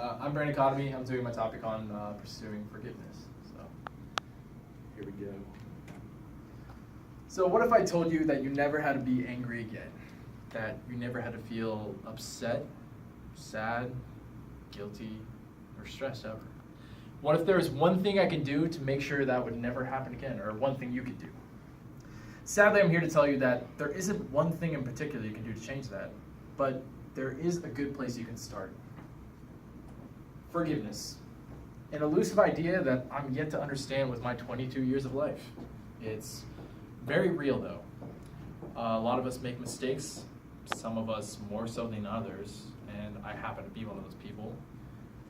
I'm Brandon Economy. I'm doing my topic on pursuing forgiveness. So here we go. So what if I told you that you never had to be angry again? That you never had to feel upset, sad, guilty, or stressed ever? What if there was one thing I could do to make sure that would never happen again, or one thing you could do? Sadly, I'm here to tell you that there isn't one thing in particular you can do to change that, but there is a good place you can start. Forgiveness. An elusive idea that I'm yet to understand with my 22 years of life. It's very real though. A lot of us make mistakes, some of us more so than others, and I happen to be one of those people,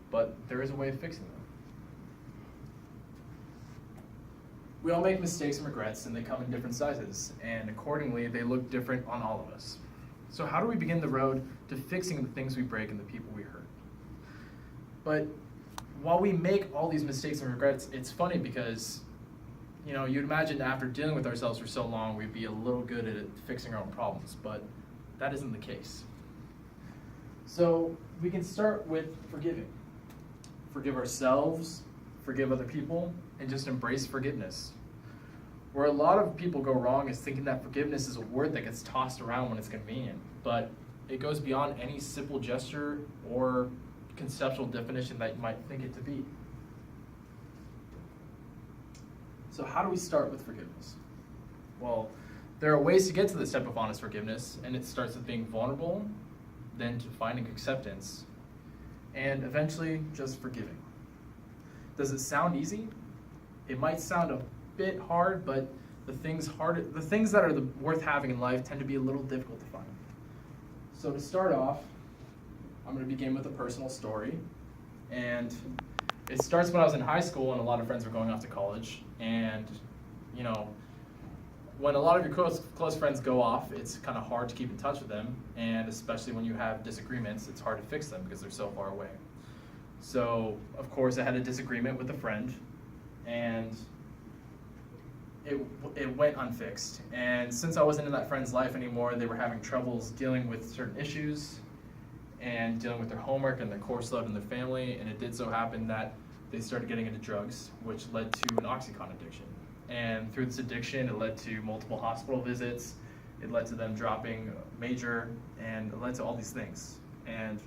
but there is a way of fixing them. We all make mistakes and regrets, and they come in different sizes, and accordingly, they look different on all of us. So how do we begin the road to fixing the things we break and the people we hurt? But while we make all these mistakes and regrets, it's funny because, you'd imagine after dealing with ourselves for so long, we'd be a little good at fixing our own problems, but that isn't the case. So we can start with forgiving. Forgive ourselves, forgive other people, and just embrace forgiveness. Where a lot of people go wrong is thinking that forgiveness is a word that gets tossed around when it's convenient, but it goes beyond any simple gesture or conceptual definition that you might think it to be. So how do we start with forgiveness? Well, there are ways to get to this step of honest forgiveness, and it starts with being vulnerable, then to finding acceptance, and eventually just forgiving. Does it sound easy? It might sound a bit hard, but the things that are worth having in life tend to be a little difficult to find. So to start off, I'm going to begin with a personal story, and it starts when I was in high school and a lot of friends were going off to college, and when a lot of your close friends go off, it's kind of hard to keep in touch with them, and especially when you have disagreements, it's hard to fix them because they're so far away. So, of course, I had a disagreement with a friend, and it went unfixed. And since I wasn't in that friend's life anymore, they were having troubles dealing with certain issues and dealing with their homework and their course load and their family, and it did so happen that they started getting into drugs, which led to an Oxycontin addiction. And through this addiction, it led to multiple hospital visits, it led to them dropping major, and it led to all these things. And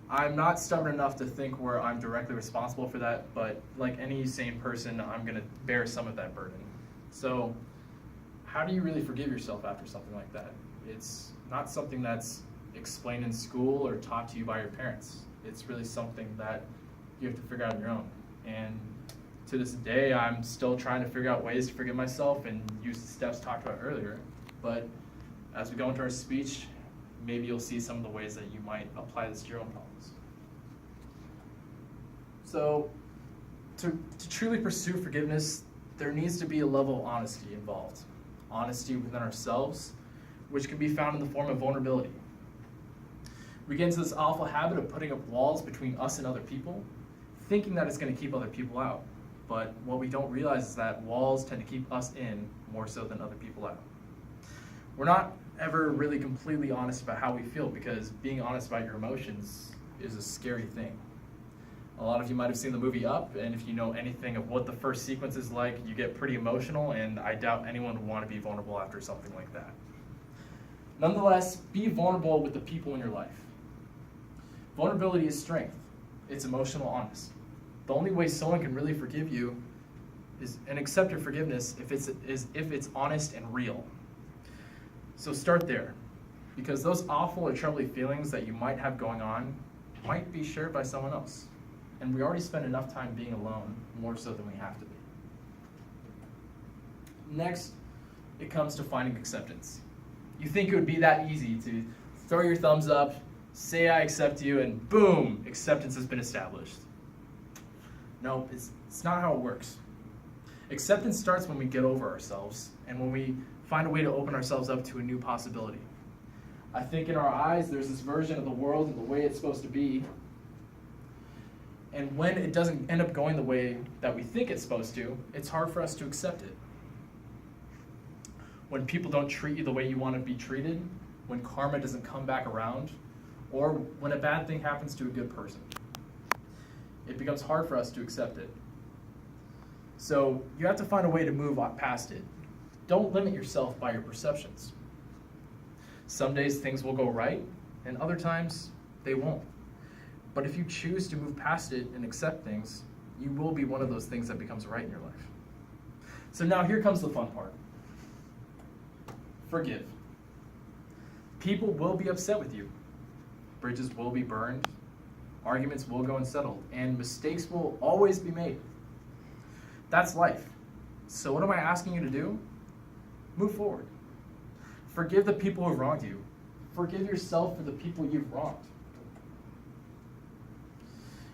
I'm not stubborn enough to think where I'm directly responsible for that, but like any sane person, I'm going to bear some of that burden. So how do you really forgive yourself after something like that? It's not something that's explained in school or taught to you by your parents. It's really something that you have to figure out on your own. And to this day, I'm still trying to figure out ways to forgive myself and use the steps talked about earlier. But as we go into our speech, maybe you'll see some of the ways that you might apply this to your own problems. So to truly pursue forgiveness, there needs to be a level of honesty involved. Honesty within ourselves, which can be found in the form of vulnerability. We get into this awful habit of putting up walls between us and other people, thinking that it's going to keep other people out. But what we don't realize is that walls tend to keep us in more so than other people out. We're not ever really completely honest about how we feel, because being honest about your emotions is a scary thing. A lot of you might have seen the movie Up, and if you know anything of what the first sequence is like, you get pretty emotional, and I doubt anyone would want to be vulnerable after something like that. Nonetheless, be vulnerable with the people in your life. Vulnerability is strength. It's emotional honest. The only way someone can really forgive you is and accept your forgiveness if it's honest and real. So start there, because those awful or troubling feelings that you might have going on might be shared by someone else. And we already spend enough time being alone, more so than we have to be. Next, it comes to finding acceptance. You think it would be that easy to throw your thumbs up, say I accept you, and boom, acceptance has been established. No, it's not how it works. Acceptance starts when we get over ourselves and when we find a way to open ourselves up to a new possibility. I think in our eyes, there's this version of the world and the way it's supposed to be. And when it doesn't end up going the way that we think it's supposed to, it's hard for us to accept it. When people don't treat you the way you want to be treated, when karma doesn't come back around, or when a bad thing happens to a good person. it becomes hard for us to accept it. So you have to find a way to move past it. Don't limit yourself by your perceptions. Some days things will go right, and other times they won't. But if you choose to move past it and accept things, you will be one of those things that becomes right in your life. So now here comes the fun part. Forgive. People will be upset with you. Bridges will be burned. Arguments will go unsettled. And mistakes will always be made. That's life. So what am I asking you to do? Move forward. Forgive the people who wronged you. Forgive yourself for the people you've wronged.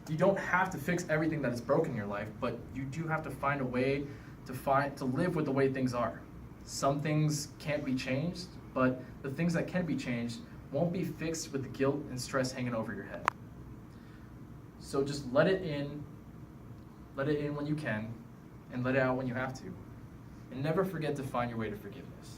You don't have to fix everything that is broken in your life, but you do have to find a way to live with the way things are. Some things can't be changed, but the things that can be changed won't be fixed with the guilt and stress hanging over your head. So just let it in when you can, and let it out when you have to. And never forget to find your way to forgiveness.